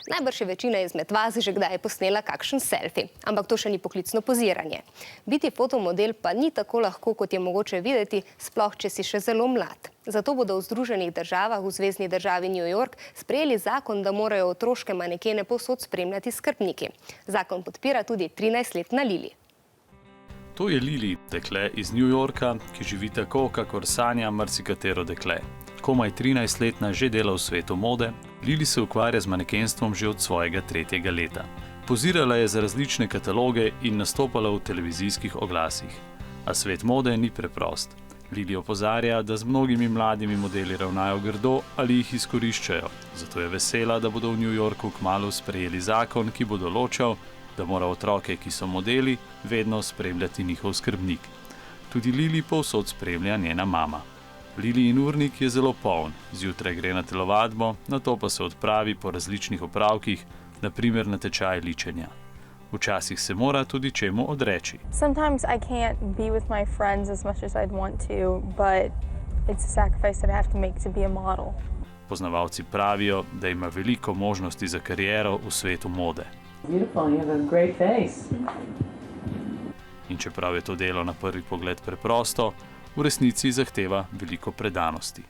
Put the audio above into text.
Najbrž je večina izmed vas že kdaj posnela kakšen selfie, ampak to še ni poklicno poziranje. Biti fotomodel pa ni tako lahko, kot je mogoče videti, sploh če si še zelo mlad. Zato bodo v Združenih državah v zvezni državi New York sprejeli zakon, da morajo otroške manekene povsod spremljati skrbniki. Zakon podpira tudi 13-letna Lili. To je Lili, dekle iz New Yorka, ki živi tako, kakor sanja marsikatero dekle. Komaj 13-letna že dela v svetu mode, Lili se ukvarja z manekenstvom že od svojega 3. leta. Pozirala je za različne kataloge in nastopala v televizijskih oglasih. A svet mode ni preprost. Lili opozarja, da z mnogimi mladimi modeli ravnajo grdo ali jih izkoriščajo. Zato je vesela, da bodo v New Yorku kmalu sprejeli zakon, ki bo določal, da mora otroke, ki so modeli, vedno spremljati njihov skrbnik. Tudi Lili povsod spremlja njena mama. Lilijin urnik je zelo poln, zjutraj gre na telovadbo, nato pa se odpravi po različnih opravkih, na primer na tečaj ličenja. Včasih se mora tudi čemu odreči. Sometimes I can't be with my friends as much as I'd want to, but it's a sacrifice that I have to make to be a model. Poznavalci pravijo, da ima veliko možnosti za kariero v svetu mode. Beautiful, you have a great face. In čeprav je to delo na prvi pogled preprosto, v resnici zahteva veliko predanosti.